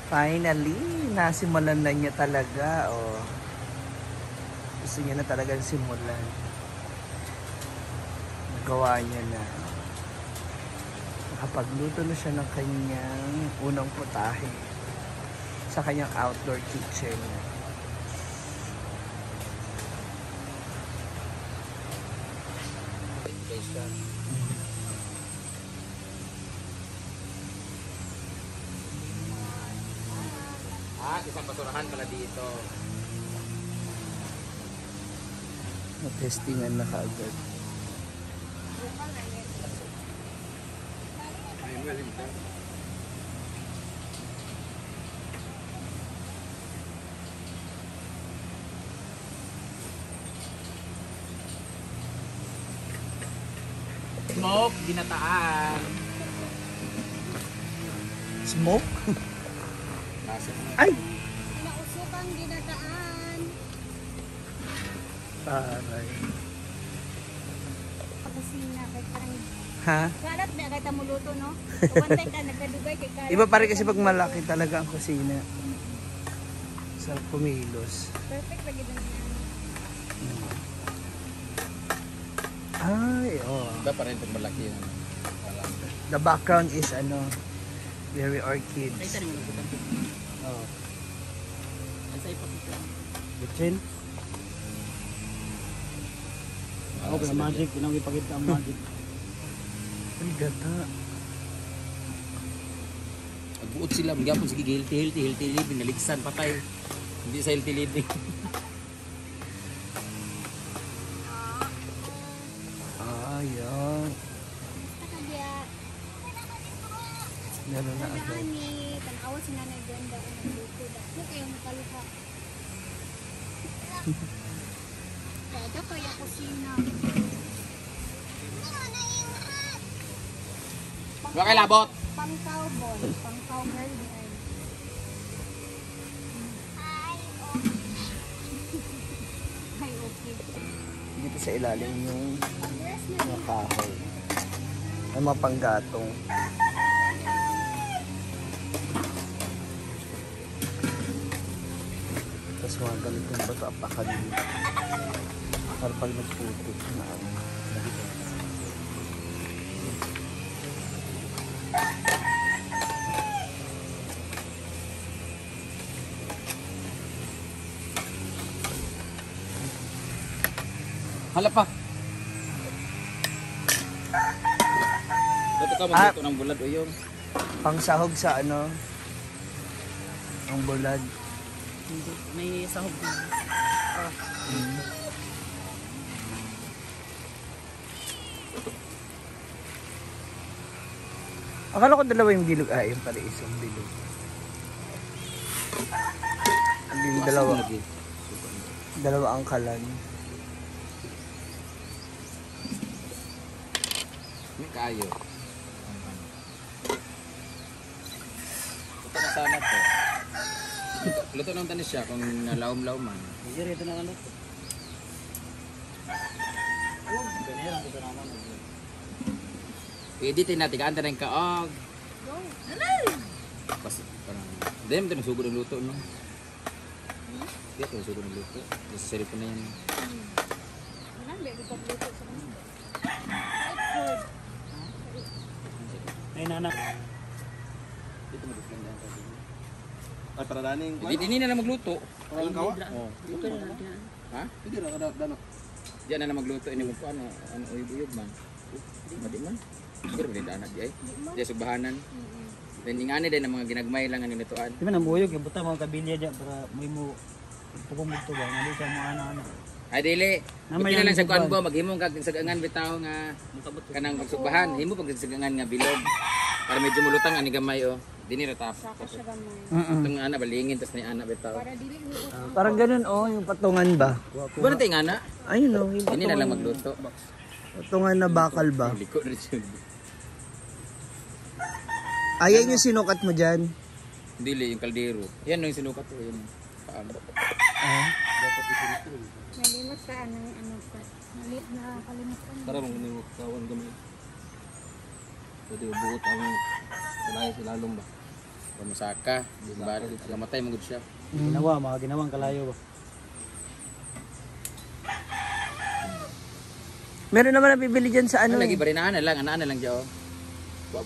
Finally, nasimulan na niya talaga. Oh. Gusto niya na talagang simulan. Nagawa niya na. Nakapagluto na siya ng kanyang unang putahe sa kanyang outdoor kitchen. Isang basurahan pala dito. Matestingan na kaagad. Smoke, ginataan. Smoke? Ay! Nausukang ginataan. Taray. Kusina kay parang Ha? kalat na kay tamuluto no. Kabantay ka nagkadugay kay kalat. Iba pa rin kasi pag malaki talaga ang kusina. Sa kumilos. Perfect lagi din yan. Ay, oh. Iba pa rin pag malaki yun. The background is ano, very orchids. Oh. Butchin? Ako kaya magic, pinang ipakita ang magic. Ay, gata. Agbuot sila, magyapon sige healthy living, naligsan patay. Hindi sa healthy living. Ayan. Gano'n na agad. Nani, tanawa si Nanay Brenda ang nagluto. Dahil kayo makaluha. Kada kaya kusina. Wala kay labot. Pangkaw boy, pangkaw girl din. Ay, okay. Dito sa ilalim yung mga kahoy. Ay, mga panggatong. Tapos mga ganitong bato, apakalin. Para pag nagputok na ano. Hala pa. Dito ka magluto ng bulad o yung Pangsahog sa ano, ang bulad. May sahog din. Akala ko dalawa yung bilog. Ah, yung pala isang bilog. Yung dalawa. Dalawa ang kalan. may kayo. Ito na sana to. Luto ng tanis siya kung nalaom-laom man. Sige, ito na ano. Ganyan ito naman. Editin natin, kaanta na yung kaog. Go. Kasi parang, hindi mo ito nasugod ng luto, no? Hindi ito nasugod ng luto. Kasi sarip na yan. Wala, hindi ko pagluto sa mga. Food. Ay, nanak. Dito mag-plan sa atin. Ay, para daning. Hindi na lang magluto. Parang kawa? Oh. Ha? Hindi na kada dano. Diyan na lang magluto. Ini mo po ano uyub-uyub man. Madi man. Siguro hindi anak di ay. Diya subahanan. Dan ingani din ang mga ginagmay lang ani nituan. Di ba nambuyog, yung buta mga kabilya dyan para may mo pukong mo ito ba? Nali sa mga anak-anak. Ay dili. Namay Buti na lang ang sa kuan subahan. ko maghimong kag sagangan bitaw nga kanang pagsubahan. Himo pag sagangan nga bilog. Para medyo mulutang ani gamay oh. Dini ra tap. Saka siya gamay. Itong ana balingin tas ni ana bitaw. Para dili mo Parang ganun oh, yung patungan ba? Kuha na tayong ana. Ayun oh, yung Dini na lang patungan. magluto. Patungan na bakal ba? Liko rin siya. Ayan yung sinukat mo dyan. Dili yung kaldero. Yan yung sinukat ko yun. Paano? Ah. nalimot ka ano pa. Nalit na kalimutan. Tara mong ganun kawan gamay. Pwede buot ang salaya si lalong ba? Pamusaka, bari gamatay magud siya. Ginawa, mga ginawang kalayo ba? Meron naman nabibili dyan sa Ano ano lagi eh. barinahan na lang, ana lang diyo.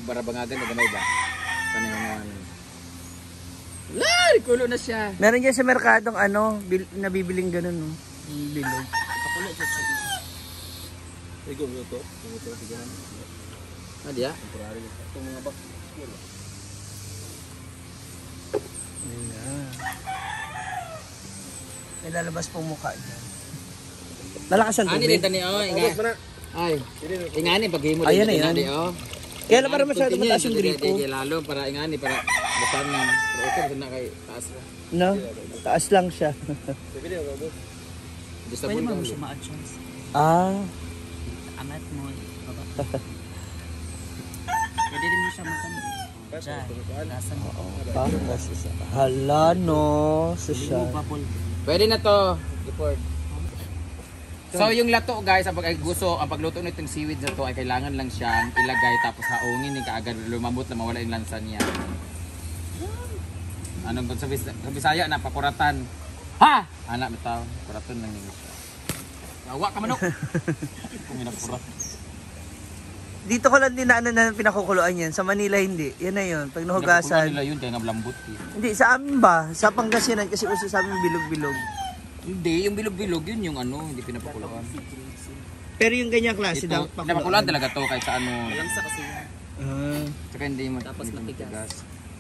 Barabangagan na gamay ba? Panayon. Lari kulo na siya. Meron dyan sa merkadong ano, nabibiling ganun no. Bilog. Ikaw luto. Luto tigahan. Ah, dia. Temporary. Itong mga box. Ayan. May lalabas pong mukha dyan. Lalakas ang Ani tubig. din tani oh, Ubos inga. pa na. Ay. Ingani paghimo Ayan na din yan. di oh. Kaya na para masyado mataas yung gripo. Kaya lalo para ingani para butanan. Pero okay na kay taas ra. No? Taas lang siya. Bibili ako ubos. Basta Pwede po mo daw. siya ma-adjust. Ah. Angat mo. Baba. Pwede din mo siya matanda. Diyan. Nasa mo. Tapos isa. Hala no. Susya. Papol. Pwede na to. Report. So yung lato guys, ang pagluto nitong seaweed na to ay kailangan lang siyang ilagay tapos haungin din kaagad lumambot na mawala yung lansa niya. Anong sa Bisaya na pakuratan. Ha! Anak bitaw, kuratan lang niya. Awa ka manok. Kung minakurat. Dito ko lang din na ano na pinakukuluan yan. Sa Manila hindi. Yan na yun. Pag Nahugasan nahugasan. nila yun kaya nga malambot eh. Hindi, sa amin ba? Sa Pangasinan kasi uso sa amin bilog-bilog. Hindi, yung bilog-bilog yun yung ano, hindi pinapakuluan. Pero yung ganyang klase Ito, dapat pinapakuluan talaga to kahit sa ano. Lamsa kasi. Ah. Tsaka hindi Tapos matigas.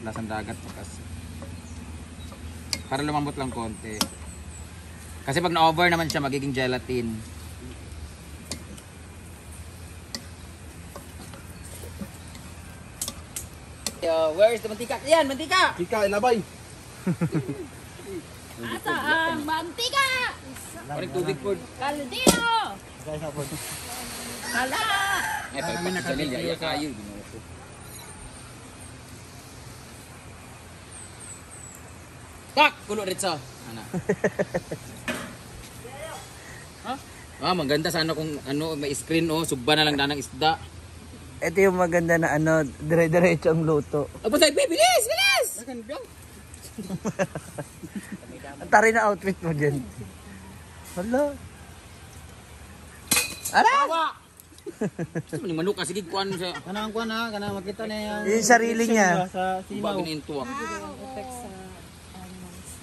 Lasang dagat pa kasi. Para lumambot lang konti. Kasi pag na-over naman siya, magiging gelatin. Yo, where is the mantika? Yan, mantika! Kika, ilabay. Asa ang mantika? Parang tubig po. Kaldero! Kaya sa po. Kala! Ay, pag pagkasalil, ya kayo. Ginawa ko. Tak! Kulo rin sa. Ana. Ha? Ah, maganda sana kung ano, may screen oh, sugba na lang na ng isda. Ito yung maganda na ano, dire-diretso ang luto. Aba tayo, bilis! Bilis! Ang tari na outfit mo dyan. Hala. Awa! Gusto mo ni manok, sige kuhan mo siya. Kanang kuan ha, kanang makita na Yung sarili niya. sa sinaw. Bagin yung tuwak.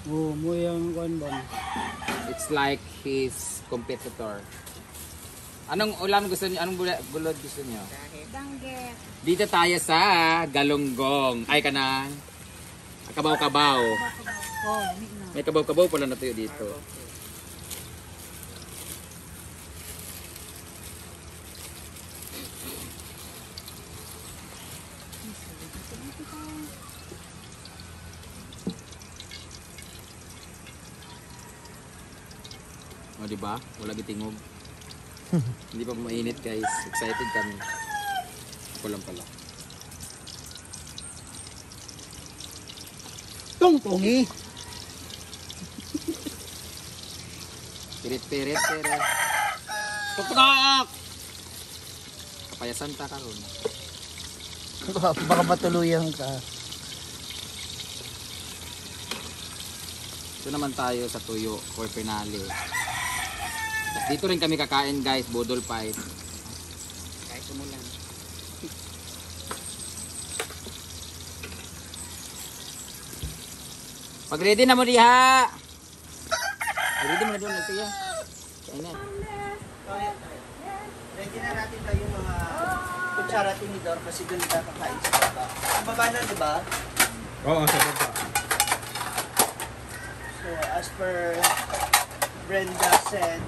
Oh, mo yung kuan ba? It's like his competitor. Anong ulam gusto niyo? Anong bulod gusto niyo? Dangge. Dito tayo sa Galunggong. Ay kanang kabaw-kabaw. Oh, lamig na. May kabaw-kabaw pala natuyo dito. O diba? Wala gitingog. Hindi pa mainit guys. Excited kami. Ako lang pala. Tungtungi. Pirit-pirit, pirit. Tuktok! Kapayasan ta karon. Baka matuluyan ka. Ito naman tayo sa tuyo for finale. Dito rin kami kakain guys, Bodol Fight. Kahit umulan. Pag ready na mo diha. Ready mo na doon ito ya. Kain na. Ready na natin tayo yung mga kutsara tinidor kasi doon kakakain sa baba. Sa baba na, di ba? Oo, sa baba. So, as per Brenda said,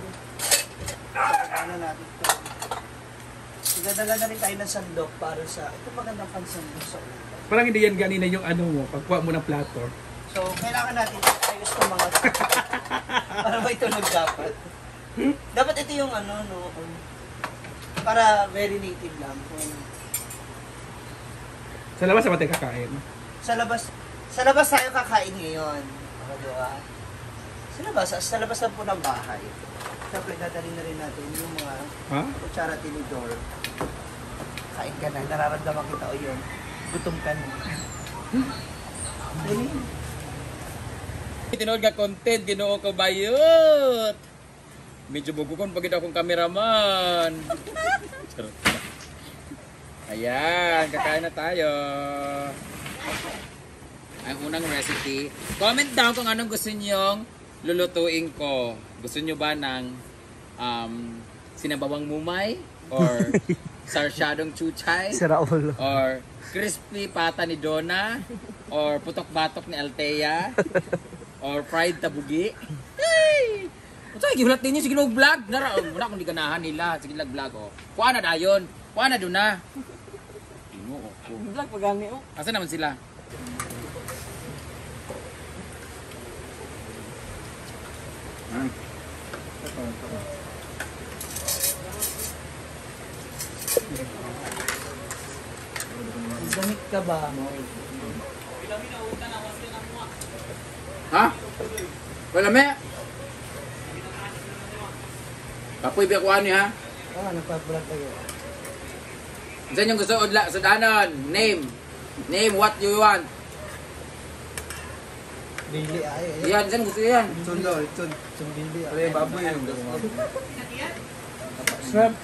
ano natin ito. Dadala na rin tayo ng sandok para sa, ito magandang pansandok sa ulo. Parang hindi yan ganina yung ano mo, pagkuha mo ng plato. So, kailangan natin ayos itong mga para may tunog dapat. Dapat ito yung ano, no, para very native lang. Sa labas sa tayo kakain. Sa labas tayo kakain ngayon. Ano, di ba? Sa labas lang po ng bahay. Siyempre, dadalhin na rin natin yung mga Ha? kutsara tinidor. Kain ka na, nararamdaman kita o yun. Gutom ka na. Tinuod nga content, Ginoo ko bayot. Medyo bugukon pagid akong cameraman. Charot. Ayan, kakain na tayo. Ang unang recipe. Comment down kung anong gusto nyong lulutuin ko. Gusto nyo ba ng sinabawang mumay? Or sarsyadong chuchay? Sira ulo. Or crispy pata ni Donna? Or putok-batok ni Althea? Or fried tabugi? Hey! Sige, gihulat ninyo. Sige, vlog. Muna kung di ganahan nila. Sige, vlog. Oh. Kuha na dayon. Kuha na doon na. Vlog pa gani oh. Asa naman sila? Damit ka ba? Ha? Wala me? Kapoy biya kuha niya ha? Nagpa-vlog tayo. Saan yung gusto udla? Sa danon? Name. Name what you want. Bili ay. Yan, saan gusto yan? Chundol, bili ay. Baboy yung gusto mo. Shrimp.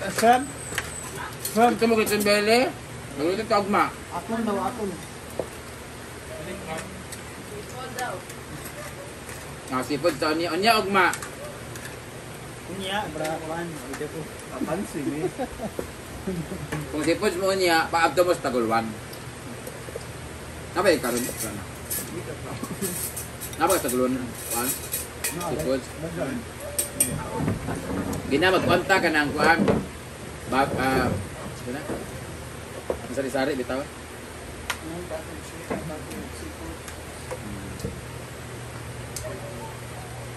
Gusto mo kitchen belly? Nagluto ito agma. Akon daw. Sipod sa onya agma. Kunya, brakuan. Ito ko. Kapansin eh. Kung sipod mo onya, paabdo mo sa tagulwan. Napay karon sana. Napay sa tagulwan. Kuan. Sipod. Gina magkonta ka ng kuan. Gina. Sari-sari bitaw.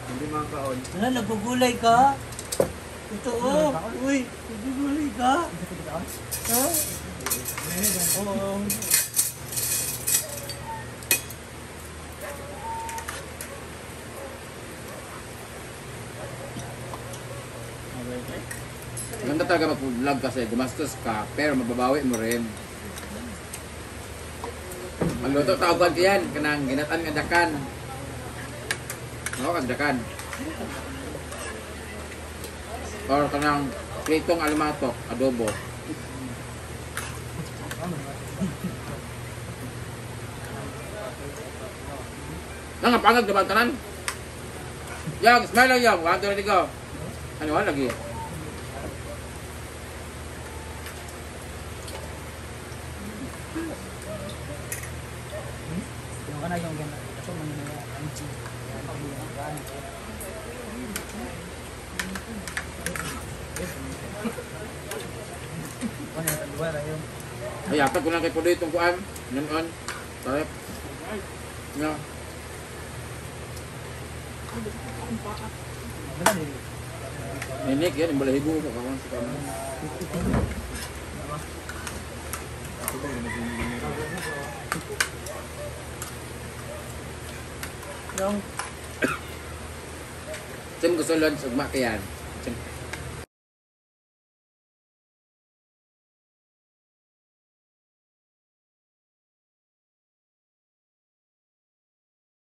Hindi mga kaon. Ano, nagugulay ka? Ito oh. Uy, nagugulay ka? Ha? Oo. Maganda talaga mag-vlog kasi gumastos ka, pero mababawi mo rin. Magluto tawag ko yan, kanang ginatan nga dakan. Oo, kagdakan. Or kanang pritong almatok, adobo. Pangag diba tanan? Yang, smile lang yang. 1, 2, 3, go. Ano lagi? Yung ka na yung ganda. Ito man yung anchi. Ay, apat ko lang kay Pudoy itong kuan. Yan-on. Sarap. Nga. Ninik yan, yung balahibo ko. Kawan sa kawan. Yung Sim gusto lunch, ugma ka yan.